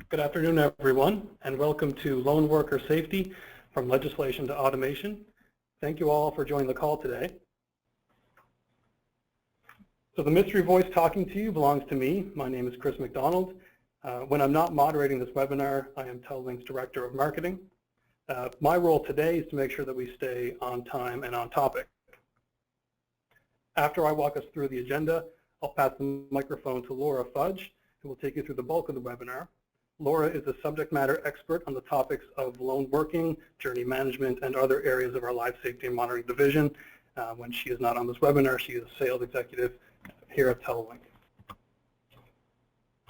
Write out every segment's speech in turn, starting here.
Good afternoon, everyone, and welcome to Lone Worker Safety from Legislation to Automation. Thank you all for joining the call today. So the mystery voice talking to you belongs to me. My name is Chris McDonald. When I'm not moderating this webinar, I am Telelink's Director of Marketing. My role today is to make sure that we stay on time and on topic. After I walk us through the agenda, I'll pass the microphone to Laura Fudge, who will take you through the bulk of the webinar. Laura is a subject matter expert on the topics of lone working, journey management, and other areas of our life safety and monitoring division. When she is not on this webinar, she is a sales executive here at Telelink.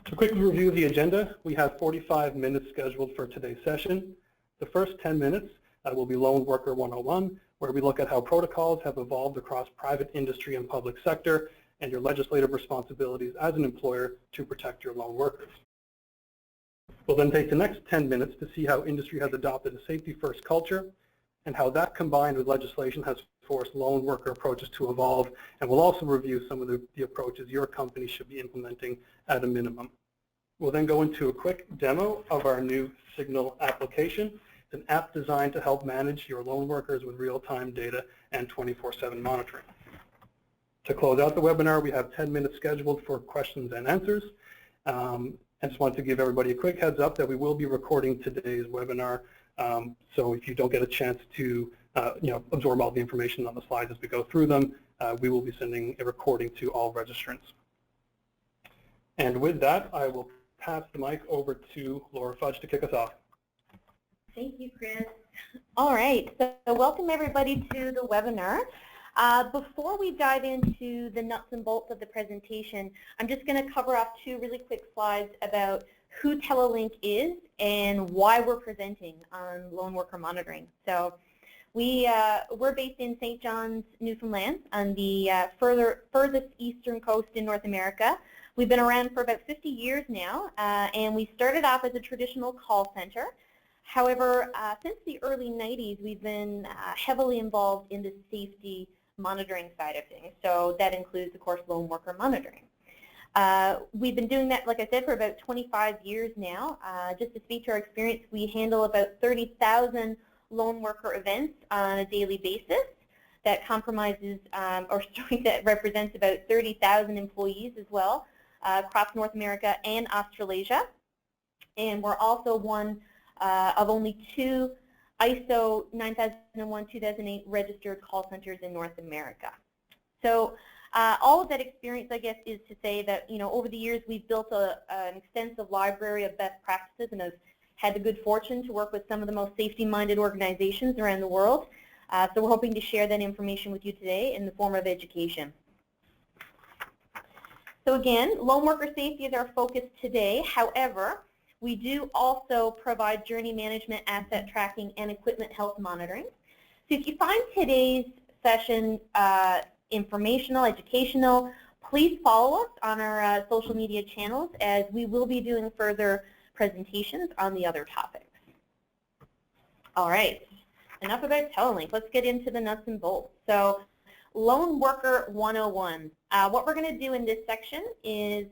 To quickly review the agenda, we have 45 minutes scheduled for today's session. The first 10 minutes will be Lone Worker 101, where we look at how protocols have evolved across private industry and public sector, and your legislative responsibilities as an employer to protect your lone workers. We'll then take the next 10 minutes to see how industry has adopted a safety-first culture and how that combined with legislation has forced lone worker approaches to evolve, and we'll also review some of the approaches your company should be implementing at a minimum. We'll then go into a quick demo of our new Signal application. It's an app designed to help manage your lone workers with real-time data and 24/7 monitoring. To close out the webinar, we have 10 minutes scheduled for questions and answers. I just wanted to give everybody a quick heads up that we will be recording today's webinar. So if you don't get a chance to absorb all the information on the slides as we go through them, we will be sending a recording to all registrants. And with that, I will pass the mic over to Laura Fudge to kick us off. Thank you, Chris. All right, so welcome everybody to the webinar. Before we dive into the nuts and bolts of the presentation, I'm just going to cover off two really quick slides about who Telelink is and why we're presenting on lone worker monitoring. So we're based in St. John's, Newfoundland, on the furthest eastern coast in North America. We've been around for about 50 years now, and we started off as a traditional call center. However, since the early 90s, we've been heavily involved in the safety monitoring side of things. So that includes, of course, lone worker monitoring. We've been doing that, like I said, for about 25 years now. Just to speak to our experience, we handle about 30,000 lone worker events on a daily basis. That compromises, that represents about 30,000 employees as well across North America and Australasia. And we're also one of only two ISO 9001-2008 registered call centers in North America. So all of that experience, I guess, is to say that, over the years we've built an extensive library of best practices, and have had the good fortune to work with some of the most safety-minded organizations around the world. So we're hoping to share that information with you today in the form of education. So again, lone worker safety is our focus today. However, we do also provide journey management, asset tracking, and equipment health monitoring. So if you find today's session informational, educational, please follow us on our social media channels, as we will be doing further presentations on the other topics. All right, enough about Telelink. Let's get into the nuts and bolts. So Lone Worker 101. What we're going to do in this section is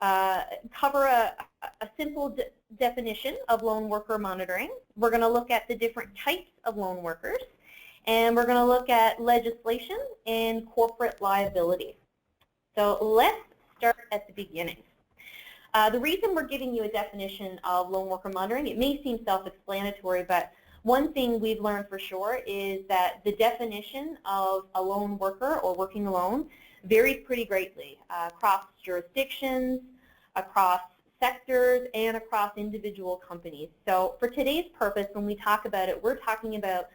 cover a simple definition of lone worker monitoring. We're going to look at the different types of lone workers, and we're going to look at legislation and corporate liability. So let's start at the beginning. The reason we're giving you a definition of lone worker monitoring, it may seem self-explanatory, but one thing we've learned for sure is that the definition of a lone worker or working alone varies pretty greatly across jurisdictions, across sectors, and across individual companies. So for today's purpose, when we talk about it, we're talking about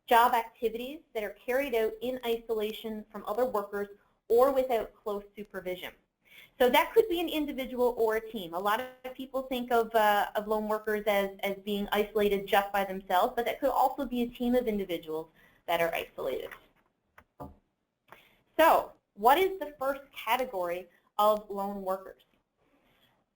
job activities that are carried out in isolation from other workers or without close supervision. So that could be an individual or a team. A lot of people think of lone workers as being isolated just by themselves, but that could also be a team of individuals that are isolated. So what is the first category of lone workers?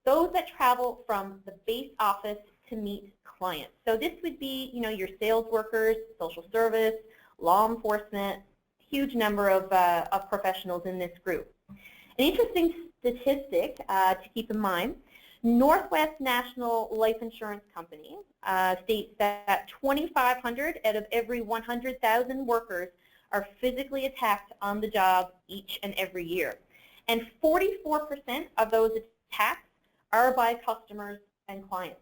Those that travel from the base office to meet clients. So this would be, your sales workers, social service, law enforcement, huge number of professionals in this group. An interesting statistic to keep in mind, Northwest National Life Insurance Company states that 2,500 out of every 100,000 workers are physically attacked on the job each and every year. And 44% of those attacks are by customers and clients.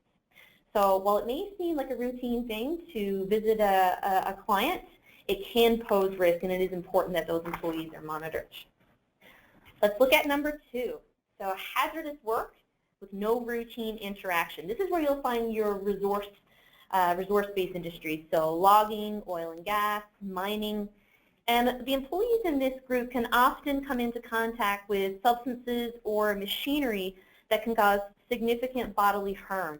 So while it may seem like a routine thing to visit a client, it can pose risk, and it is important that those employees are monitored. Let's look at number 2. So hazardous work with no routine interaction. This is where you'll find your resource-based industries, so logging, oil and gas, mining. And the employees in this group can often come into contact with substances or machinery that can cause significant bodily harm.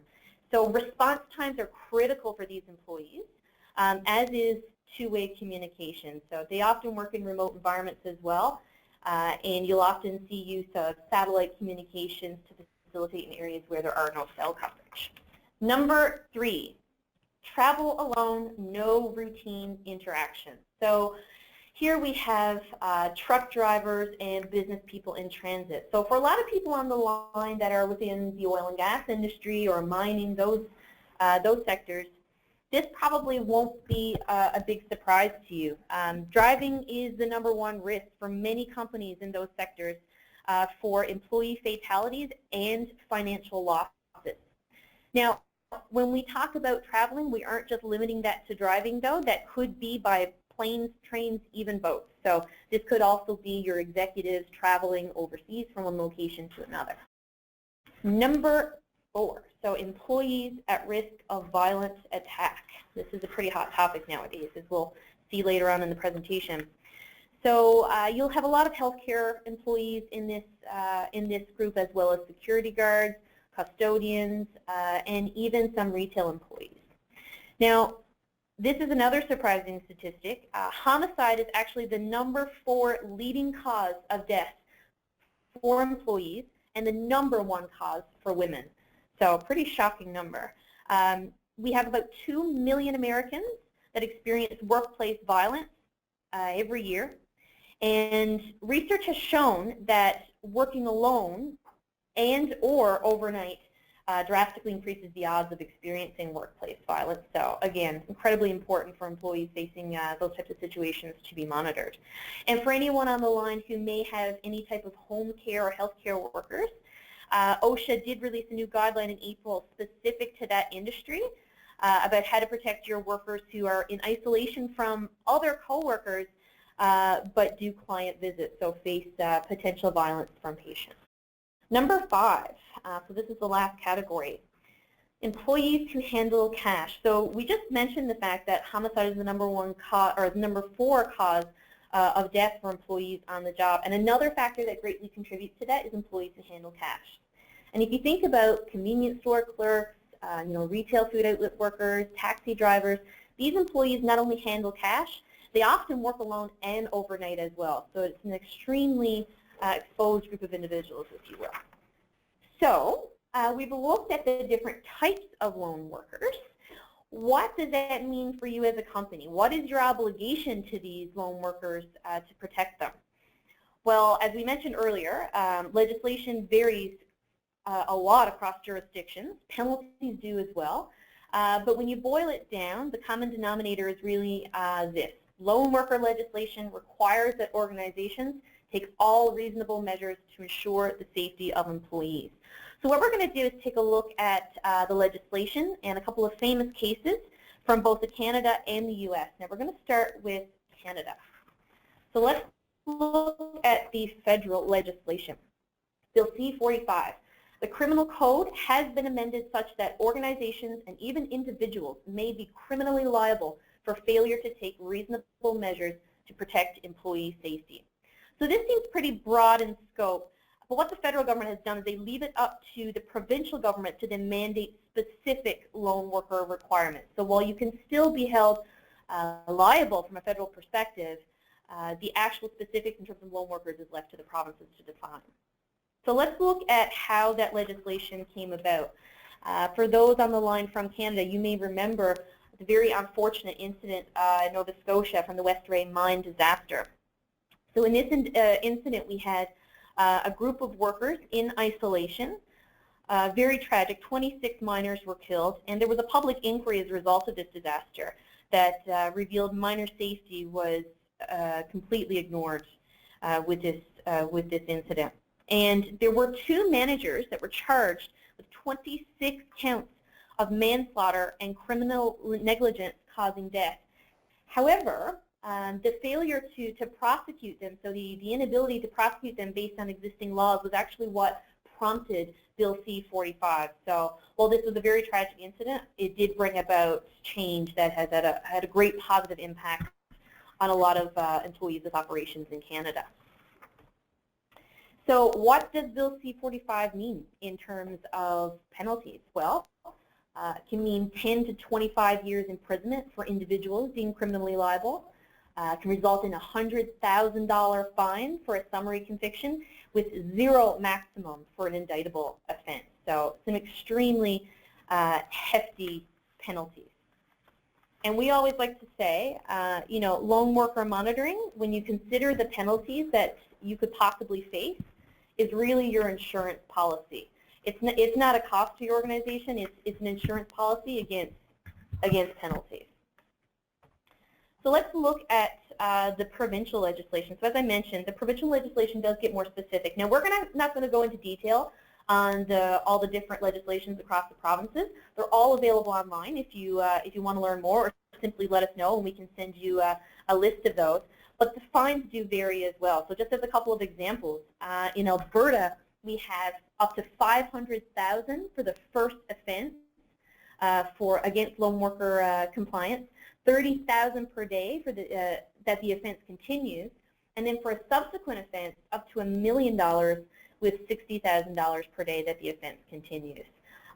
So response times are critical for these employees, as is two-way communication. So they often work in remote environments as well, and you'll often see use of satellite communications to facilitate in areas where there are no cell coverage. Number 3, travel alone, no routine interaction. So here we have truck drivers and business people in transit. So for a lot of people on the line that are within the oil and gas industry or mining, those sectors, this probably won't be a big surprise to you. Driving is the #1 risk for many companies in those sectors for employee fatalities and financial losses. Now, when we talk about traveling, we aren't just limiting that to driving, though. That could be by planes, trains, even boats. So this could also be your executives traveling overseas from one location to another. Number 4, so employees at risk of violent attack. This is a pretty hot topic nowadays, as we'll see later on in the presentation. So you'll have a lot of healthcare employees in this group, as well as security guards, custodians, and even some retail employees. Now, this is another surprising statistic. Homicide is actually the #4 leading cause of death for employees and the #1 cause for women. So a pretty shocking number. We have about 2 million Americans that experience workplace violence every year. And research has shown that working alone and or overnight drastically increases the odds of experiencing workplace violence. So again, incredibly important for employees facing those types of situations to be monitored. And for anyone on the line who may have any type of home care or healthcare workers, OSHA did release a new guideline in April specific to that industry about how to protect your workers who are in isolation from other coworkers but do client visits, so face potential violence from patients. Number 5, so this is the last category, employees who handle cash. So we just mentioned the fact that homicide is the #1 cause, or the #4 cause of death for employees on the job. And another factor that greatly contributes to that is employees who handle cash. And if you think about convenience store clerks, retail food outlet workers, taxi drivers, these employees not only handle cash, they often work alone and overnight as well. So it's an extremely exposed group of individuals, if you will. So we've looked at the different types of lone workers. What does that mean for you as a company? What is your obligation to these lone workers to protect them? Well, as we mentioned earlier, legislation varies a lot across jurisdictions. Penalties do as well. But when you boil it down, the common denominator is really this. Lone worker legislation requires that organizations take all reasonable measures to ensure the safety of employees. So what we're going to do is take a look at the legislation and a couple of famous cases from both Canada and the U.S. Now we're going to start with Canada. So let's look at the federal legislation. Bill C-45. The criminal code has been amended such that organizations and even individuals may be criminally liable for failure to take reasonable measures to protect employee safety. So this seems pretty broad in scope, but what the federal government has done is they leave it up to the provincial government to then mandate specific lone worker requirements. So while you can still be held liable from a federal perspective, the actual specifics in terms of lone workers is left to the provinces to define. So let's look at how that legislation came about. For those on the line from Canada, you may remember the very unfortunate incident in Nova Scotia from the West Ray mine disaster. So in this incident, we had a group of workers in isolation Very tragic. 26 miners were killed, and there was a public inquiry as a result of this disaster that revealed miner safety was completely ignored with this incident. And there were 2 managers that were charged with 26 counts of manslaughter and criminal negligence causing death. However, the failure to prosecute them, so the inability to prosecute them based on existing laws, was actually what prompted Bill C-45. So while this was a very tragic incident, it did bring about change that has had a great positive impact on a lot of employees with operations in Canada. So what does Bill C-45 mean in terms of penalties? Well, it can mean 10 to 25 years imprisonment for individuals deemed criminally liable. It can result in a $100,000 fine for a summary conviction with 0 maximum for an indictable offense. So some extremely hefty penalties. And we always like to say, you know, lone worker monitoring, when you consider the penalties that you could possibly face, is really your insurance policy. It's not a cost to your organization. It's an insurance policy against penalties. So let's look at the provincial legislation. So as I mentioned, the provincial legislation does get more specific. Now we're not going to go into detail on all the different legislations across the provinces. They're all available online if you want to learn more, or simply let us know and we can send you a list of those. But the fines do vary as well. So just as a couple of examples, in Alberta we have up to $500,000 for the first offense against lone worker compliance, $30,000 per day for that the offense continues, and then for a subsequent offense up to $1 million with $60,000 per day that the offense continues.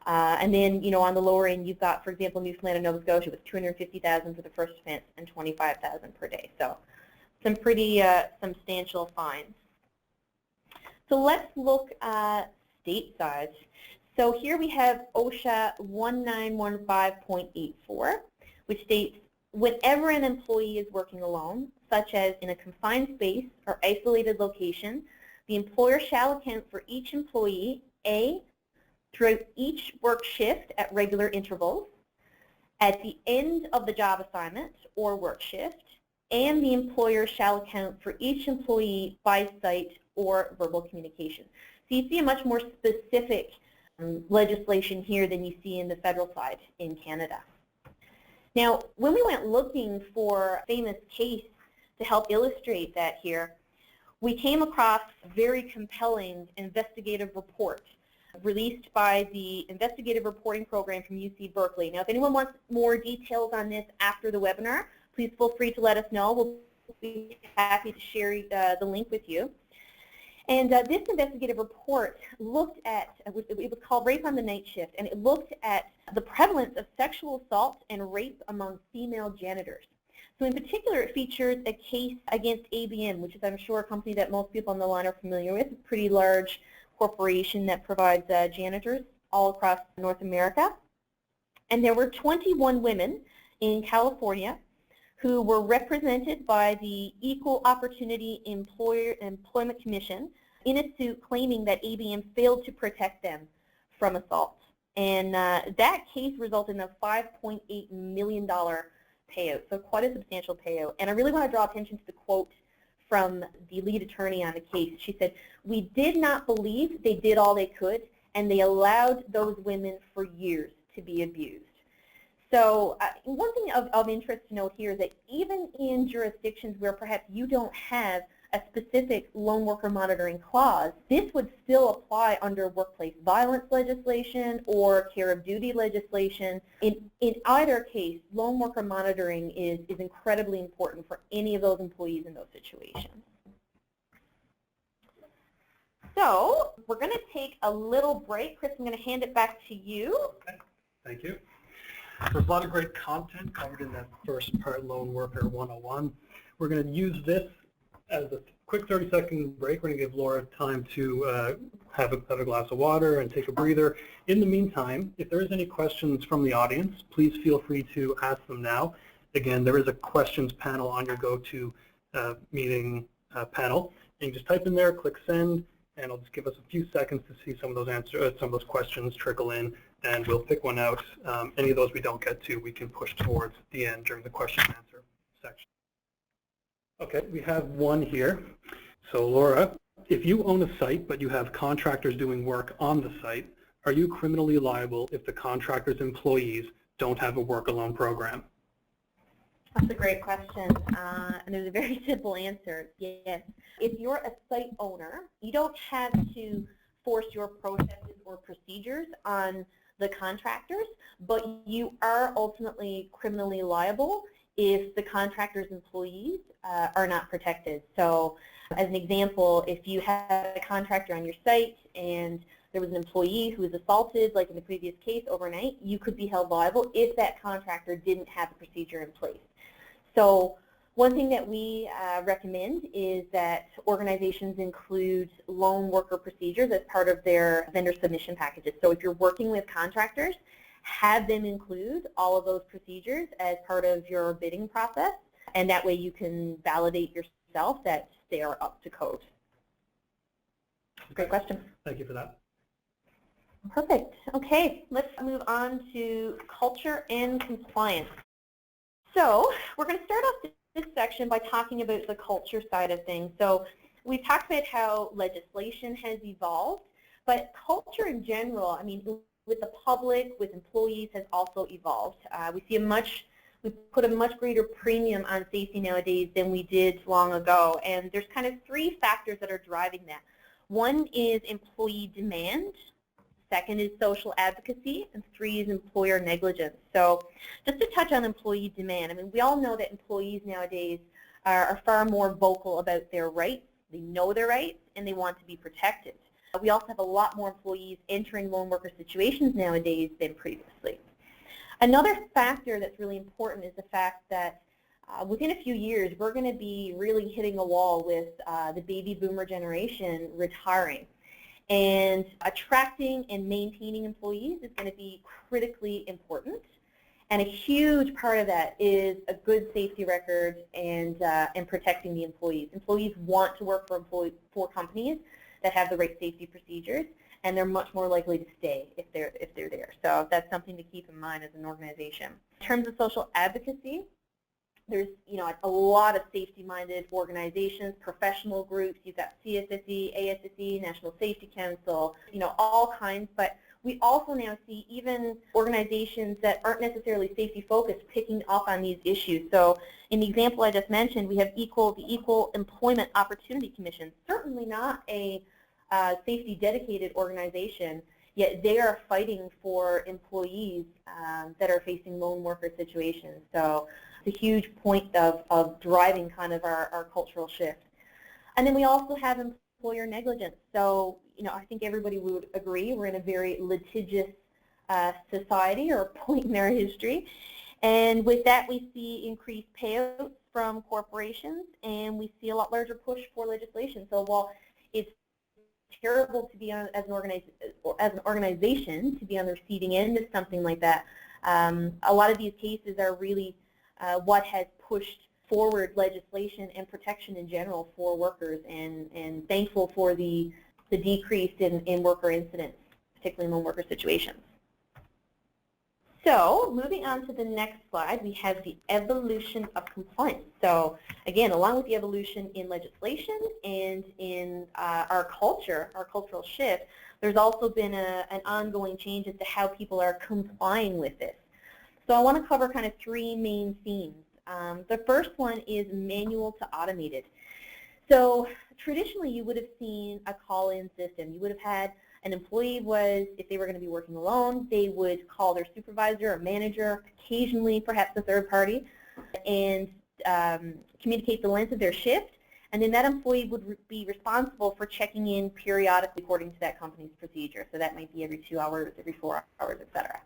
And then, you know, on the lower end, you've got, for example, Newfoundland and Nova Scotia with $250,000 for the first offense and $25,000 per day. So some pretty substantial fines. So let's look stateside. So here we have OSHA 1915.84, which states, whenever an employee is working alone, such as in a confined space or isolated location, the employer shall account for each employee, A, throughout each work shift at regular intervals, at the end of the job assignment or work shift, and the employer shall account for each employee by sight or verbal communication. So you see a much more specific legislation here than you see in the federal side in Canada. Now, when we went looking for a famous case to help illustrate that here, we came across a very compelling investigative report released by the Investigative Reporting Program from UC Berkeley. Now, if anyone wants more details on this after the webinar, please feel free to let us know. We'll be happy to share the link with you. And this investigative report looked at, it was called Rape on the Night Shift, and it looked at the prevalence of sexual assault and rape among female janitors. So in particular, it features a case against ABM, which is, I'm sure, a company that most people on the line are familiar with, a pretty large corporation that provides janitors all across North America. And there were 21 women in California who were represented by the Equal Opportunity Employment Commission in a suit claiming that ABM failed to protect them from assault. And that case resulted in a $5.8 million payout, so quite a substantial payout. And I really want to draw attention to the quote from the lead attorney on the case. She said, "We did not believe they did all they could, and they allowed those women for years to be abused." So one thing of interest to note here is that even in jurisdictions where perhaps you don't have a specific lone worker monitoring clause, this would still apply under workplace violence legislation or care of duty legislation. In either case, lone worker monitoring is incredibly important for any of those employees in those situations. So we're going to take a little break. Chris, I'm going to hand it back to you. Okay. Thank you. There's a lot of great content covered in that first part, Lone Worker 101. We're going to use this as a quick 30-second break. We're going to give Laura time to have a glass of water and take a breather. In the meantime, if there is any questions from the audience, please feel free to ask them now. Again, there is a questions panel on your GoToMeeting panel. And you just type in there, click send, and I'll just give us a few seconds to see some of those some of those questions trickle in, and we'll pick one out. Any of those we don't get to, we can push towards the end during the question and answer section. Okay, we have one here. So Laura, if you own a site but you have contractors doing work on the site, are you criminally liable if the contractor's employees don't have a work-alone program? That's a great question, and there's a very simple answer, yes. If you're a site owner, you don't have to force your processes or procedures on the contractors, but you are ultimately criminally liable if the contractor's employees are not protected. So as an example, if you have a contractor on your site and there was an employee who was assaulted, like in the previous case, overnight, you could be held liable if that contractor didn't have a procedure in place. So one thing that we recommend is that organizations include lone worker procedures as part of their vendor submission packages. So if you're working with contractors, have them include all of those procedures as part of your bidding process, and that way you can validate yourself that they are up to code. Great question. Thank you for that. Perfect. Okay, let's move on to culture and compliance. So we're going to start off this section by talking about the culture side of things. So we've talked about how legislation has evolved, but culture in general, I mean, with the public, with employees, has also evolved. We put a much greater premium on safety nowadays than we did long ago, and there's kind of three factors that are driving that. One is employee demand, second is social advocacy, and three is employer negligence. So just to touch on employee demand, I mean, we all know that employees nowadays are far more vocal about their rights. They know their rights, and they want to be protected. We also have a lot more employees entering lone worker situations nowadays than previously. Another factor that's really important is the fact that within a few years, we're going to be really hitting a wall with the baby boomer generation retiring. And attracting and maintaining employees is going to be critically important. And a huge part of that is a good safety record and protecting the employees. Employees want to work for companies that have the right safety procedures, and they're much more likely to stay if they're there. So that's something to keep in mind as an organization. In terms of social advocacy, there's a lot of safety-minded organizations, professional groups. You've got CSSE, ASSE, National Safety Council, all kinds. But we also now see even organizations that aren't necessarily safety-focused picking up on these issues. So in the example I just mentioned, we have the Equal Employment Opportunity Commission, certainly not a safety-dedicated organization, yet they are fighting for employees that are facing lone worker situations. So it's a huge point of driving kind of our cultural shift. And then we also have employer negligence. So, I think everybody would agree we're in a very litigious society, or point in our history. And with that, we see increased payouts from corporations, and we see a lot larger push for legislation. So while it's terrible to be on, as an organization to be on the receiving end of something like that, a lot of these cases are really what has pushed forward legislation and protection in general for workers, and thankful for the decrease in worker incidents, particularly in lone worker situations. So moving on to the next slide, we have the evolution of compliance. So again, along with the evolution in legislation and in our culture, our cultural shift, there's also been an ongoing change as to how people are complying with this. So I want to cover kind of three main themes. The first one is manual to automated. So traditionally, you would have seen a call-in system. You would have had an employee if they were going to be working alone, they would call their supervisor or manager, occasionally perhaps a third party, and communicate the length of their shift. And then that employee would be responsible for checking in periodically according to that company's procedure. So that might be every 2 hours, every 4 hours, et cetera.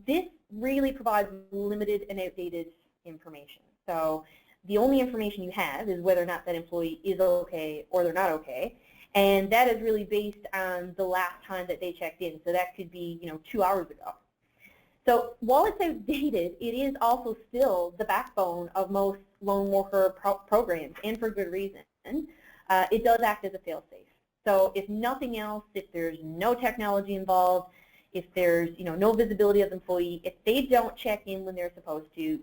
This really provides limited and outdated information. So the only information you have is whether or not that employee is okay or they're not okay. And that is really based on the last time that they checked in. So that could be, 2 hours ago. So while it's outdated, it is also still the backbone of most lone worker programs, and for good reason. It does act as a fail-safe. So if nothing else, if there's no technology involved, if there's no visibility of the employee, if they don't check in when they're supposed to,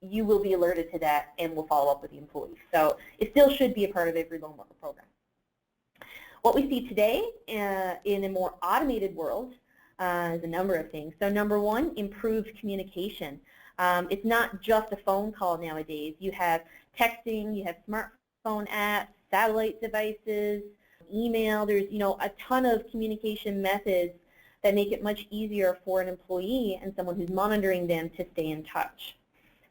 you will be alerted to that and will follow up with the employee. So it still should be a part of every loan worker program. What we see today in a more automated world is a number of things. So number one, improved communication. It's not just a phone call nowadays. You have texting, you have smartphone apps, satellite devices, email. There's a ton of communication methods that make it much easier for an employee and someone who's monitoring them to stay in touch.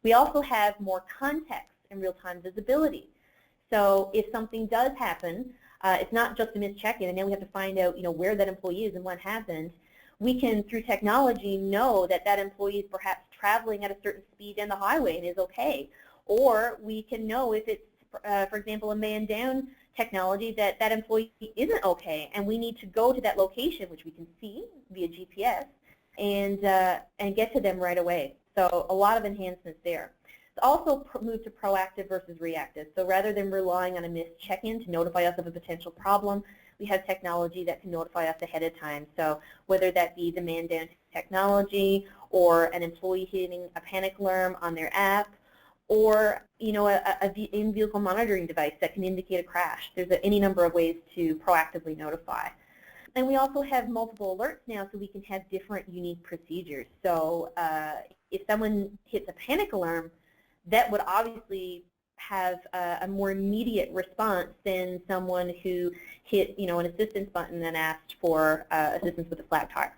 We also have more context and real-time visibility. So if something does happen, it's not just a missed check-in and then we have to find out where that employee is and what happened. We can, through technology, know that that employee is perhaps traveling at a certain speed down the highway and is okay. Or we can know if it's, for example, a man-down technology, that that employee isn't okay and we need to go to that location, which we can see via GPS, and get to them right away. So a lot of enhancements there. It's also moved to proactive versus reactive. So rather than relying on a missed check-in to notify us of a potential problem, we have technology that can notify us ahead of time. So whether that be the man-down technology or an employee hitting a panic alarm on their app, or a in-vehicle monitoring device that can indicate a crash. There's any number of ways to proactively notify. And we also have multiple alerts now, so we can have different unique procedures. So if someone hits a panic alarm, that would obviously have a more immediate response than someone who hit an assistance button and asked for assistance with a flat tire.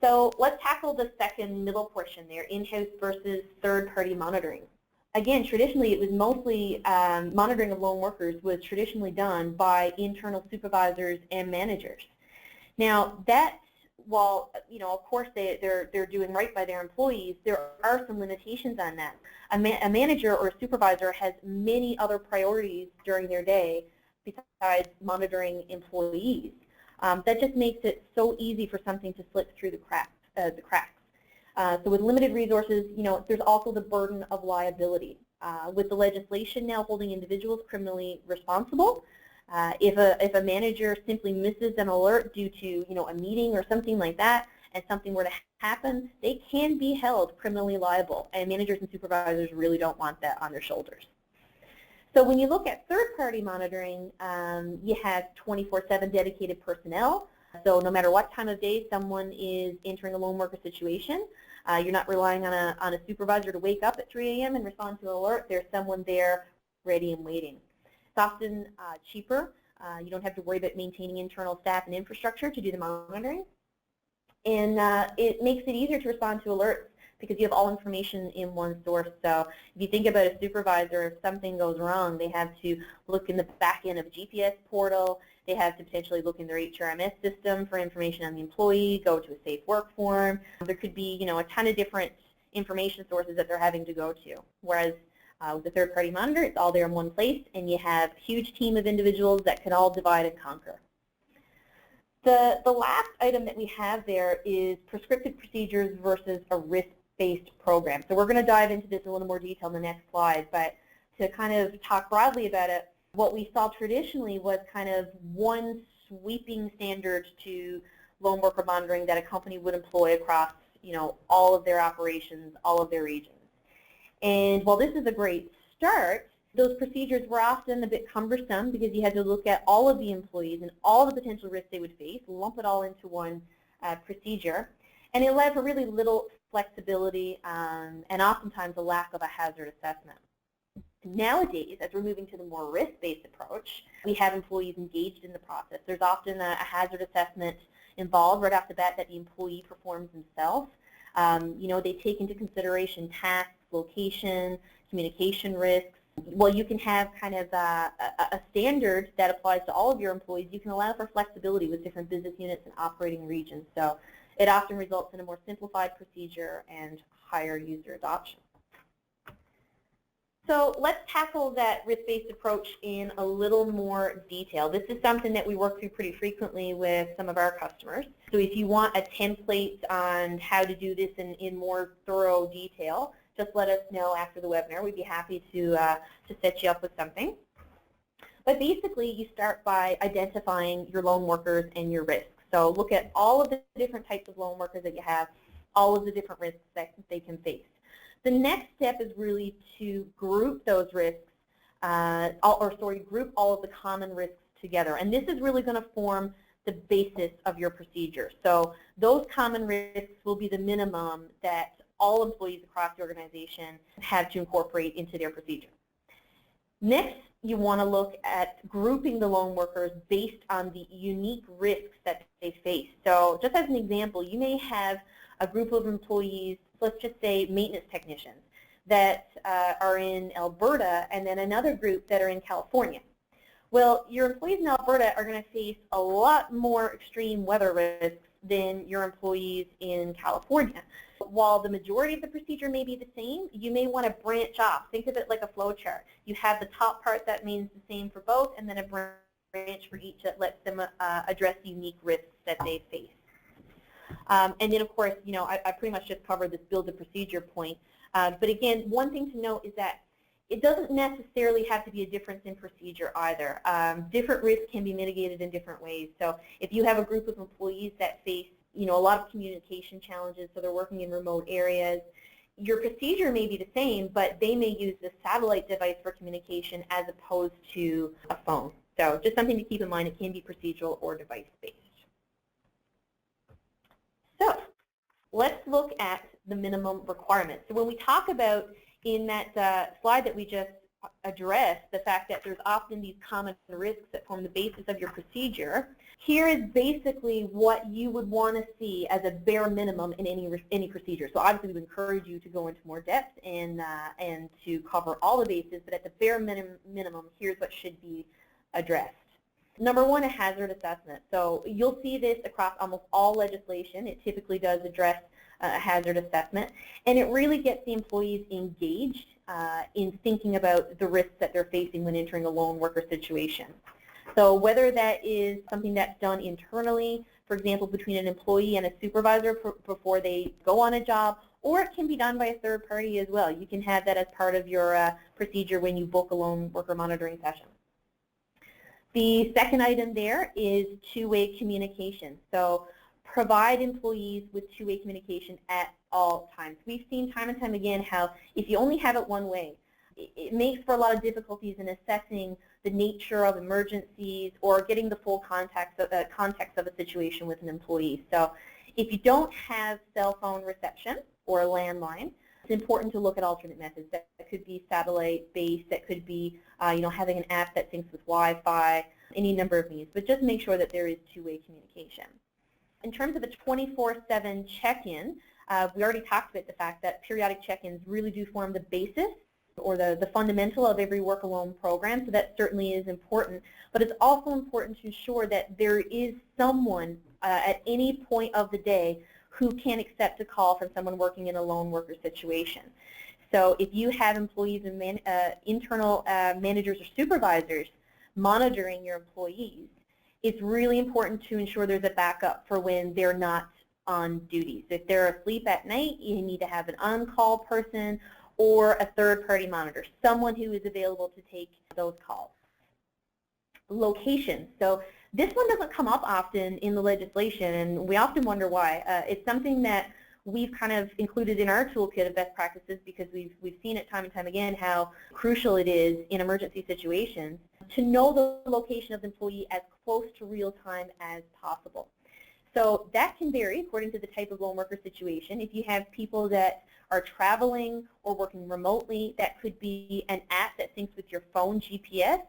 So let's tackle the second middle portion there, in-house versus third-party monitoring. Again, traditionally it was mostly monitoring of lone workers was traditionally done by internal supervisors and managers. Now that, while of course they're doing right by their employees, there are some limitations on that. A manager or a supervisor has many other priorities during their day besides monitoring employees. That just makes it so easy for something to slip through the cracks. So with limited resources, there's also the burden of liability. With the legislation now holding individuals criminally responsible, if a manager simply misses an alert due to a meeting or something like that, and something were to happen, they can be held criminally liable, and managers and supervisors really don't want that on their shoulders. So when you look at third-party monitoring, you have 24/7 dedicated personnel. So no matter what time of day someone is entering a lone worker situation, you're not relying on a supervisor to wake up at 3 a.m. and respond to an alert. There's someone there ready and waiting. It's often cheaper. You don't have to worry about maintaining internal staff and infrastructure to do the monitoring. And it makes it easier to respond to alerts because you have all information in one source. So if you think about a supervisor, if something goes wrong, they have to look in the back end of a GPS portal. They have to potentially look in their HRMS system for information on the employee, go to a safe work form. There could be, a ton of different information sources that they're having to go to. Whereas with the third-party monitor, it's all there in one place, and you have a huge team of individuals that can all divide and conquer. The last item that we have there is prescriptive procedures versus a risk-based program. So we're going to dive into this in a little more detail in the next slide, but to kind of talk broadly about it, what we saw traditionally was kind of one sweeping standard to lone worker monitoring that a company would employ across, all of their operations, all of their regions. And while this is a great start, those procedures were often a bit cumbersome because you had to look at all of the employees and all the potential risks they would face, lump it all into one procedure, and it allowed for really little flexibility and oftentimes a lack of a hazard assessment. Nowadays, as we're moving to the more risk-based approach, we have employees engaged in the process. There's often a hazard assessment involved right off the bat that the employee performs themselves. They take into consideration tasks, location, communication risks. Well, you can have kind of a standard that applies to all of your employees. You can allow for flexibility with different business units and operating regions. So it often results in a more simplified procedure and higher user adoption. So let's tackle that risk-based approach in a little more detail. This is something that we work through pretty frequently with some of our customers. So if you want a template on how to do this in more thorough detail, just let us know after the webinar. We'd be happy to set you up with something. But basically, you start by identifying your lone workers and your risks. So look at all of the different types of lone workers that you have, all of the different risks that they can face. The next step is really to group those risks, group all of the common risks together. And this is really going to form the basis of your procedure. So those common risks will be the minimum that all employees across the organization have to incorporate into their procedure. Next, you want to look at grouping the lone workers based on the unique risks that they face. So just as an example, you may have a group of employees, let's just say maintenance technicians, that are in Alberta, and then another group that are in California. Well, your employees in Alberta are going to face a lot more extreme weather risks than your employees in California. While the majority of the procedure may be the same, you may want to branch off. Think of it like a flow chart. You have the top part that means the same for both, and then a branch for each that lets them address unique risks that they face. And then, of course, you know, I pretty much just covered this build the procedure point. But again, one thing to note is that it doesn't necessarily have to be a difference in procedure either. Different risks can be mitigated in different ways. So if you have a group of employees that face, you know, a lot of communication challenges, so they're working in remote areas, your procedure may be the same, but they may use the satellite device for communication as opposed to a phone. So just something to keep in mind, it can be procedural or device-based. So let's look at the minimum requirements. So when we talk about in that slide that we just addressed, the fact that there's often these common risks that form the basis of your procedure, here is basically what you would want to see as a bare minimum in any procedure. So obviously we would encourage you to go into more depth and to cover all the bases, but at the bare minimum, here's what should be addressed. Number one, a hazard assessment. So you'll see this across almost all legislation. It typically does address a hazard assessment, and it really gets the employees engaged in thinking about the risks that they're facing when entering a lone worker situation. So whether that is something that's done internally, for example, between an employee and a supervisor before they go on a job, or it can be done by a third party as well. You can have that as part of your procedure when you book a lone worker monitoring session. The second item there is two-way communication. So provide employees with two-way communication at all times. We've seen time and time again how if you only have it one way, it makes for a lot of difficulties in assessing the nature of emergencies or getting the full context of a situation with an employee. So if you don't have cell phone reception or a landline, it's important to look at alternate methods. That could be satellite-based, that could be you know, having an app that syncs with Wi-Fi, any number of means, but just make sure that there is two-way communication. In terms of a 24/7 check-in, we already talked about the fact that periodic check-ins really do form the basis or the fundamental of every work alone program, so that certainly is important. But it's also important to ensure that there is someone at any point of the day who can accept a call from someone working in a lone worker situation. So if you have employees and internal managers or supervisors monitoring your employees, it's really important to ensure there's a backup for when they're not on duty. So if they're asleep at night, you need to have an on-call person or a third-party monitor, someone who is available to take those calls. Location. So this one doesn't come up often in the legislation, and we often wonder why. It's something that we've kind of included in our toolkit of best practices because we've seen it time and time again how crucial it is in emergency situations to know the location of the employee as close to real time as possible. So that can vary according to the type of lone worker situation. If you have people that are traveling or working remotely, that could be an app that syncs with your phone GPS.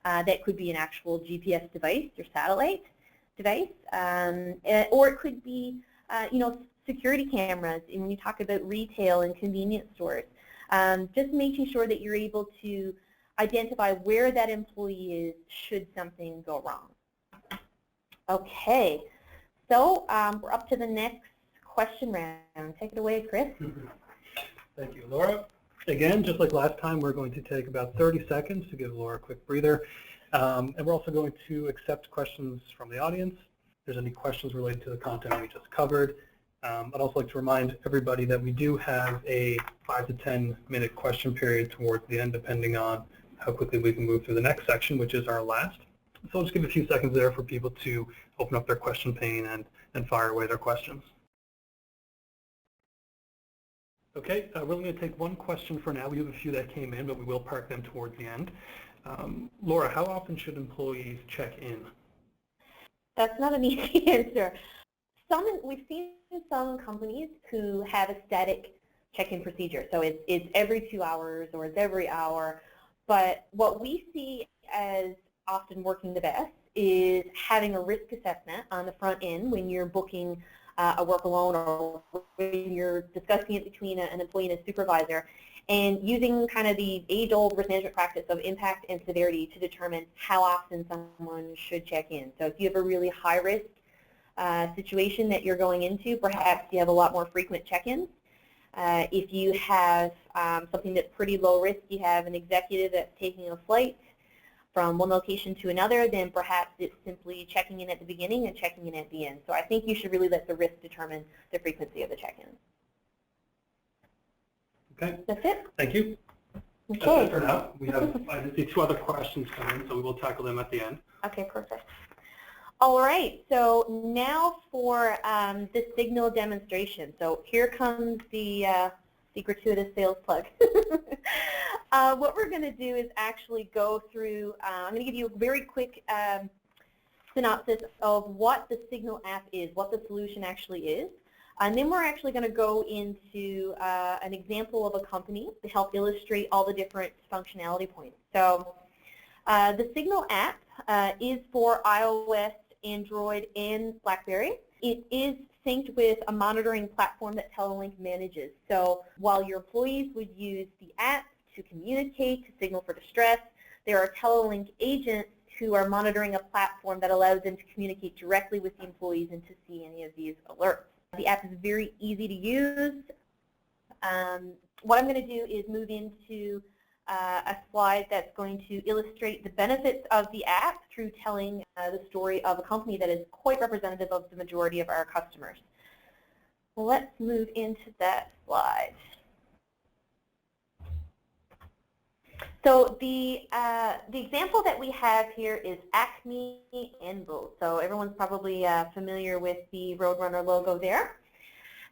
That could be an actual GPS device, your satellite device, or it could be, you know, security cameras. And when you talk about retail and convenience stores, just making sure that you're able to identify where that employee is should something go wrong. Okay, so we're up to the next question round. Take it away, Chris. Thank you, Laura. Again, just like last time, we're going to take about 30 seconds to give Laura a quick breather. And we're also going to accept questions from the audience. If there's any questions related to the content we just covered. I'd also like to remind everybody that we do have a 5 to 10 minute question period towards the end, depending on how quickly we can move through the next section, which is our last. So I'll just give a few seconds there for people to open up their question pane and fire away their questions. Okay, we're only going to take one question for now. We have a few that came in, but we will park them towards the end. Laura, how often should employees check in? That's not an easy answer. We've seen some companies who have a static check-in procedure. So it's every 2 hours or it's every hour. But what we see as often working the best is having a risk assessment on the front end when you're booking a work alone or when you're discussing it between an employee and a supervisor, and using kind of the age-old risk management practice of impact and severity to determine how often someone should check in. So if you have a really high-risk situation that you're going into, perhaps you have a lot more frequent check-ins. If you have something that's pretty low risk, you have an executive that's taking a flight from one location to another, then perhaps it's simply checking in at the beginning and checking in at the end. So I think you should really let the risk determine the frequency of the check-ins. Okay. That's it. Thank you. Okay. That's it for now. We have, I see 2 other questions coming, so we will tackle them at the end. Okay, perfect. All right, so now for the signal demonstration. So here comes the gratuitous sales plug. What we're going to do is actually go through, I'm going to give you a very quick synopsis of what the Signal app is, what the solution actually is. And then we're actually going to go into an example of a company to help illustrate all the different functionality points. So the Signal app is for iOS, Android, and BlackBerry. It is synced with a monitoring platform that Telelink manages. So while your employees would use the app to communicate, to signal for distress, there are Telelink agents who are monitoring a platform that allows them to communicate directly with the employees and to see any of these alerts. The app is very easy to use. What I'm going to do is move into a slide that's going to illustrate the benefits of the app through telling the story of a company that is quite representative of the majority of our customers. Let's move into that slide. So the example that we have here is ACME Anvils. So everyone's probably familiar with the Roadrunner logo there.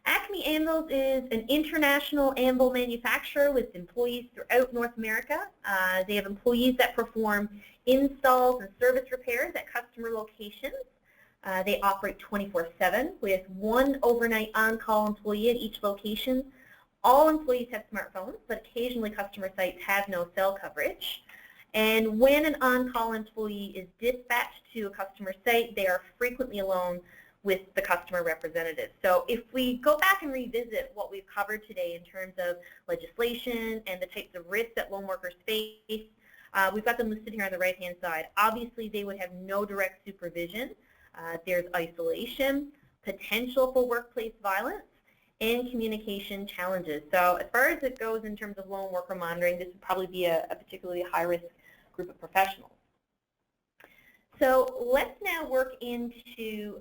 ACME Anvils is an international anvil manufacturer with employees throughout North America. They have employees that perform installs and service repairs at customer locations. They operate 24/7 with one overnight on-call employee at each location. All employees have smartphones, but occasionally customer sites have no cell coverage. And when an on-call employee is dispatched to a customer site, they are frequently alone with the customer representative. So if we go back and revisit what we've covered today in terms of legislation and the types of risks that lone workers face, we've got them listed here on the right-hand side. Obviously, they would have no direct supervision. There's isolation, potential for workplace violence, and communication challenges. So as far as it goes in terms of lone worker monitoring, this would probably be a particularly high-risk group of professionals. So let's now work into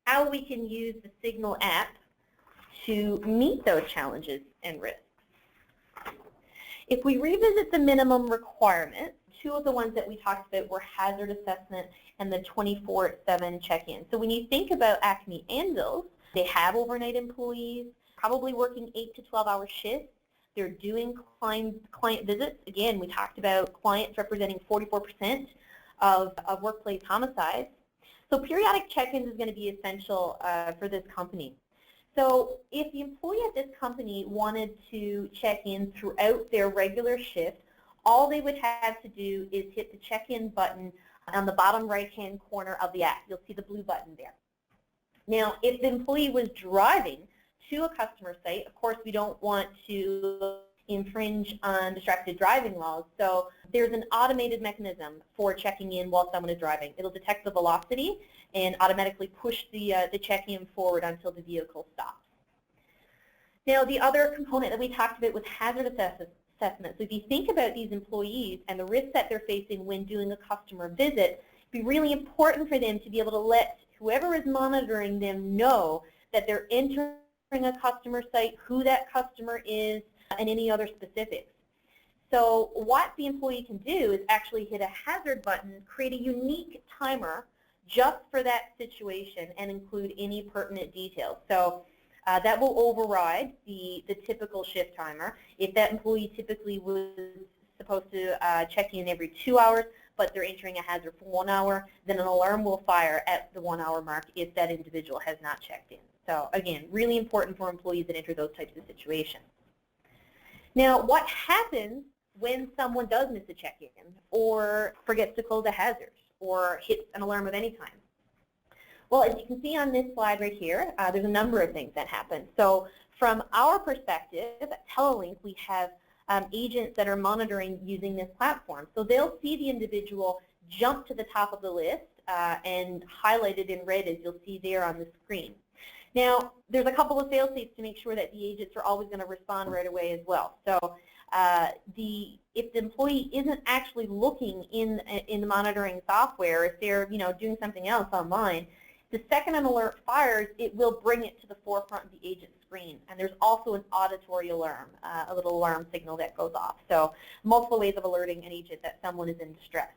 how we can use the Signal app to meet those challenges and risks. If we revisit the minimum requirements, two of the ones that we talked about were hazard assessment and the 24/7 check-in. So when you think about ACME Anvils, they have overnight employees, probably working 8 to 12-hour shifts. They're doing client visits. Again, we talked about clients representing 44% of workplace homicides. So periodic check-ins is going to be essential for this company. So if the employee at this company wanted to check in throughout their regular shift, all they would have to do is hit the check-in button on the bottom right-hand corner of the app. You'll see the blue button there. Now, if the employee was driving to a customer site, of course, we don't want to infringe on distracted driving laws. So there's an automated mechanism for checking in while someone is driving. It'll detect the velocity and automatically push the check-in forward until the vehicle stops. Now, the other component that we talked about was hazard assessment. So if you think about these employees and the risks that they're facing when doing a customer visit, it'd be really important for them to be able to let whoever is monitoring them know that they're entering a customer site, who that customer is, and any other specifics. So what the employee can do is actually hit a hazard button, create a unique timer just for that situation, and include any pertinent details. So that will override the typical shift timer. If that employee typically was supposed to check in every 2 hours, but they're entering a hazard for 1 hour, then an alarm will fire at the 1 hour mark if that individual has not checked in. So again, really important for employees that enter those types of situations. Now, what happens when someone does miss a check-in or forgets to close a hazard or hits an alarm of any kind? Well, as you can see on this slide right here, there's a number of things that happen. So from our perspective at Telelink, we have agents that are monitoring using this platform. So they'll see the individual jump to the top of the list and highlighted in red, as you'll see there on the screen. Now, there's a couple of fail-safes to make sure that the agents are always going to respond right away as well. So if the employee isn't actually looking in the monitoring software, if they're doing something else online, the second an alert fires, it will bring it to the forefront of the agent's screen. And there's also an auditory alarm, a little alarm signal that goes off. So multiple ways of alerting an agent that someone is in distress.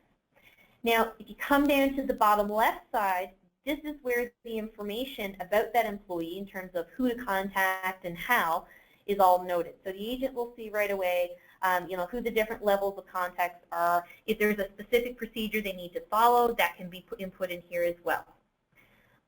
Now, if you come down to the bottom left side, this is where the information about that employee in terms of who to contact and how is all noted. So the agent will see right away who the different levels of contacts are. If there's a specific procedure they need to follow, that can be input in here as well.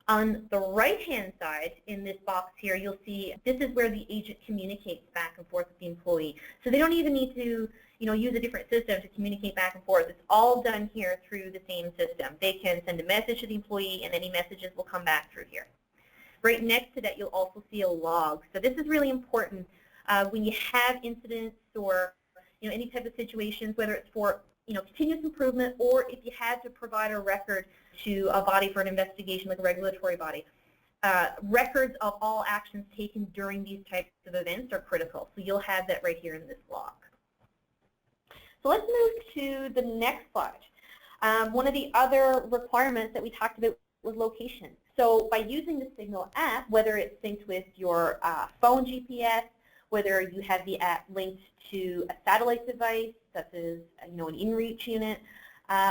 On the right-hand side in this box here, you'll see this is where the agent communicates back and forth with the employee. So they don't even need to use a different system to communicate back and forth. It's all done here through the same system. They can send a message to the employee, and any messages will come back through here. Right next to that, you'll also see a log. So this is really important when you have incidents or any type of situations, whether it's for continuous improvement or if you had to provide a record to a body for an investigation like a regulatory body. Records of all actions taken during these types of events are critical. So you'll have that right here in this log. So let's move to the next slide. One of the other requirements that we talked about was location. So by using the Signal app, whether it's synced with your phone GPS, whether you have the app linked to a satellite device, such as an inReach unit,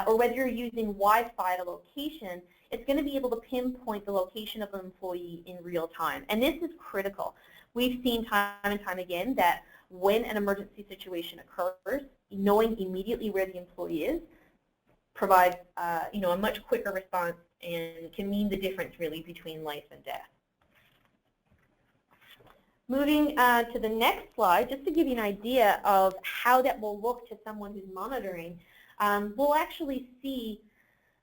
or whether you're using Wi-Fi at a location, it's going to be able to pinpoint the location of an employee in real time. And this is critical. We've seen time and time again that when an emergency situation occurs, knowing immediately where the employee is provides a much quicker response and can mean the difference really between life and death. Moving to the next slide, just to give you an idea of how that will look to someone who's monitoring, we'll actually see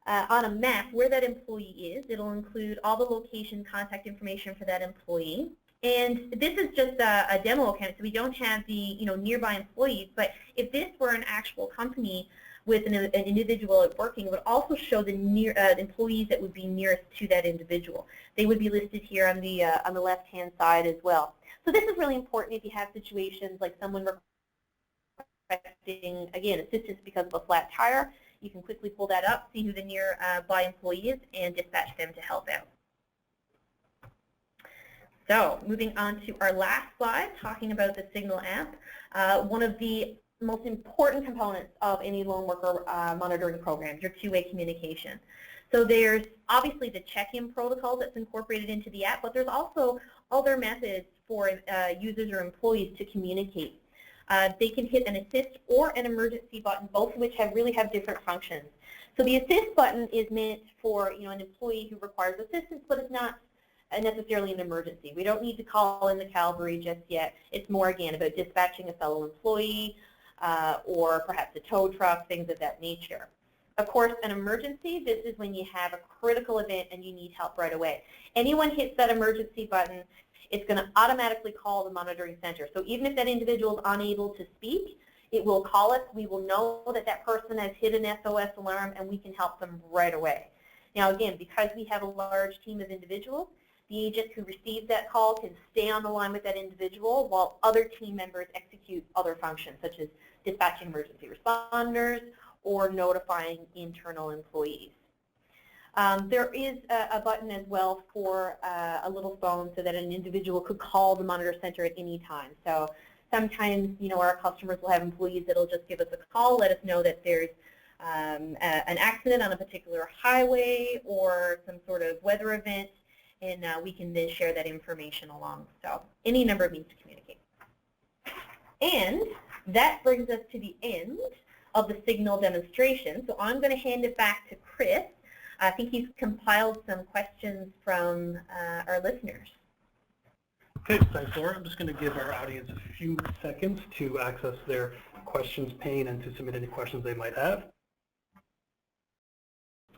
on a map where that employee is. It'll include all the location, contact information for that employee. And this is just a demo account, so we don't have the nearby employees. But if this were an actual company with an individual working, it would also show the employees that would be nearest to that individual. They would be listed here on the left-hand side as well. So this is really important if you have situations like someone requesting, again, assistance because of a flat tire. You can quickly pull that up, see who the nearby employee is, and dispatch them to help out. So moving on to our last slide, talking about the Signal app. One of the most important components of any lone worker monitoring program, your two-way communication. So there's obviously the check-in protocol that's incorporated into the app, but there's also other methods for users or employees to communicate. They can hit an assist or an emergency button, both of which really have different functions. So the assist button is meant for an employee who requires assistance, but it's not necessarily an emergency. We don't need to call in the cavalry just yet. It's more, again, about dispatching a fellow employee or perhaps a tow truck, things of that nature. Of course, an emergency, this is when you have a critical event and you need help right away. Anyone hits that emergency button, it's going to automatically call the monitoring center. So even if that individual is unable to speak, it will call us. We will know that that person has hit an SOS alarm and we can help them right away. Now again, because we have a large team of individuals, the agent who receives that call can stay on the line with that individual while other team members execute other functions, such as dispatching emergency responders or notifying internal employees. There is a button as well for a little phone so that an individual could call the monitor center at any time. So Sometimes, our customers will have employees that will just give us a call, let us know that there's an accident on a particular highway or some sort of weather event, and we can then share that information along. So any number of means to communicate. And that brings us to the end of the signal demonstration. So I'm going to hand it back to Chris. I think he's compiled some questions from our listeners. Okay, thanks, Laura. I'm just going to give our audience a few seconds to access their questions pane and to submit any questions they might have.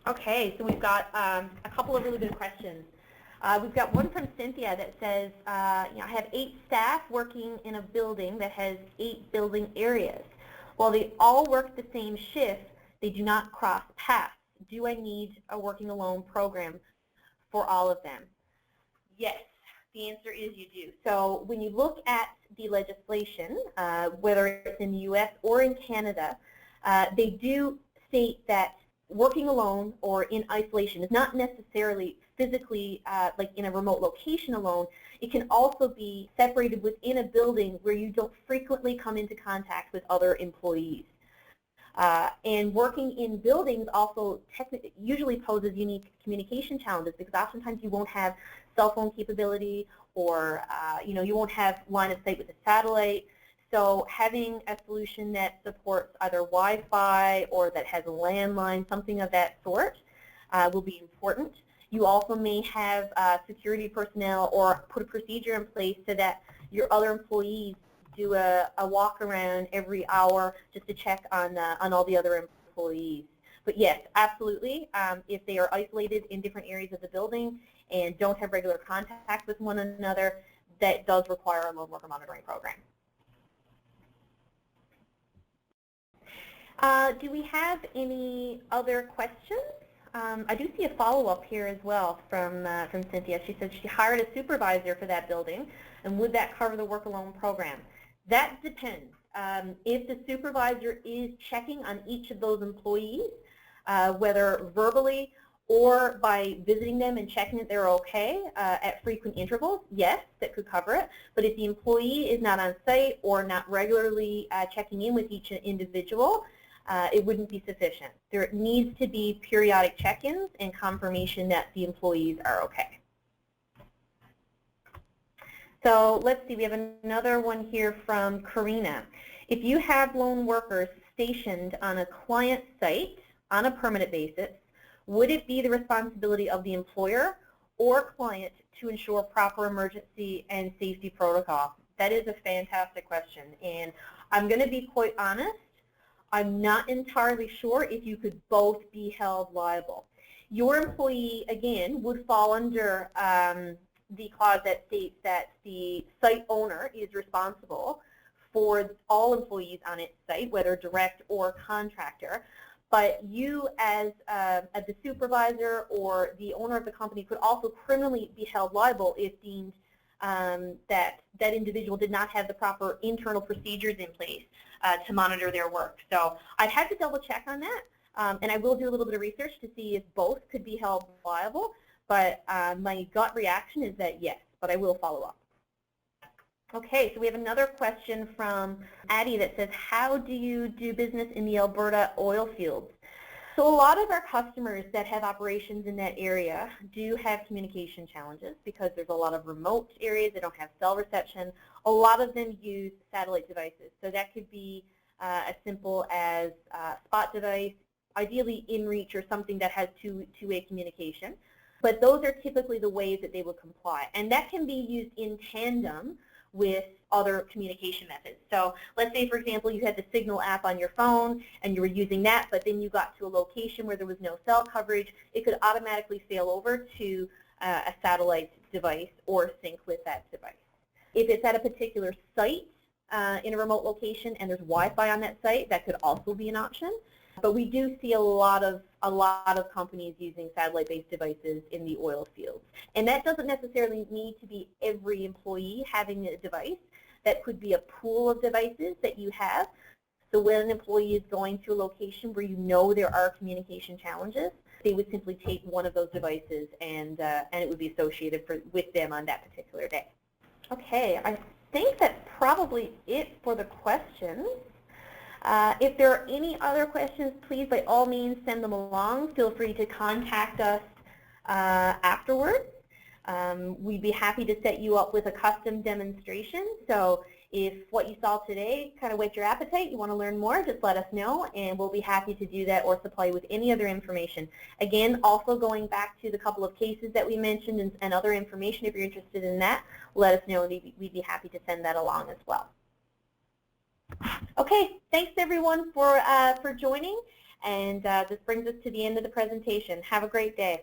Okay, so we've got a couple of really good questions. We've got one from Cynthia that says, I have 8 staff working in a building that has 8 building areas. While they all work the same shift, they do not cross paths. Do I need a working alone program for all of them? Yes, the answer is you do. So when you look at the legislation, whether it's in the U.S. or in Canada, they do state that working alone or in isolation is not necessarily physically like in a remote location alone. It can also be separated within a building where you don't frequently come into contact with other employees. And working in buildings also usually poses unique communication challenges because oftentimes you won't have cell phone capability or you won't have line of sight with a satellite. So having a solution that supports either Wi-Fi or that has a landline, something of that sort, will be important. You also may have security personnel or put a procedure in place so that your other employees do a walk around every hour just to check on all the other employees. But yes, absolutely, if they are isolated in different areas of the building and don't have regular contact with one another, that does require a lone worker monitoring program. Do we have any other questions? I do see a follow-up here as well from Cynthia. She said she hired a supervisor for that building, and would that cover the work alone program? That depends. If the supervisor is checking on each of those employees, whether verbally or by visiting them and checking that they're okay at frequent intervals, yes, that could cover it. But if the employee is not on site or not regularly checking in with each individual, it wouldn't be sufficient. There needs to be periodic check-ins and confirmation that the employees are okay. So let's see, we have another one here from Karina. If you have lone workers stationed on a client site on a permanent basis, would it be the responsibility of the employer or client to ensure proper emergency and safety protocol? That is a fantastic question, and I'm going to be quite honest. I'm not entirely sure if you could both be held liable. Your employee, again, would fall under the clause that states that the site owner is responsible for all employees on its site, whether direct or contractor. But you as the supervisor or the owner of the company could also criminally be held liable if deemed that that individual did not have the proper internal procedures in place to monitor their work. So I'd have to double check on that, and I will do a little bit of research to see if both could be held liable, but my gut reaction is that yes, but I will follow up. Okay, so we have another question from Addie that says, how do you do business in the Alberta oil fields? So a lot of our customers that have operations in that area do have communication challenges because there's a lot of remote areas that don't have cell reception. A lot of them use satellite devices. So that could be as simple as a spot device, ideally inReach or something that has two-way communication. But those are typically the ways that they will comply. And that can be used in tandem with other communication methods. So let's say, for example, you had the Signal app on your phone and you were using that, but then you got to a location where there was no cell coverage. It could automatically fail over to a satellite device or sync with that device. If it's at a particular site in a remote location and there's Wi-Fi on that site, that could also be an option. But we do see a lot of companies using satellite-based devices in the oil fields. And that doesn't necessarily need to be every employee having a device. That could be a pool of devices that you have. So when an employee is going to a location where you know there are communication challenges, they would simply take one of those devices and it would be associated with them on that particular day. Okay, I think that's probably it for the questions. If there are any other questions, please, by all means, send them along. Feel free to contact us afterwards. We'd be happy to set you up with a custom demonstration. So if what you saw today kind of whet your appetite, you want to learn more, just let us know, and we'll be happy to do that or supply you with any other information. Again, also going back to the couple of cases that we mentioned and other information, if you're interested in that, let us know, and we'd be happy to send that along as well. Okay, thanks everyone for joining, and this brings us to the end of the presentation. Have a great day.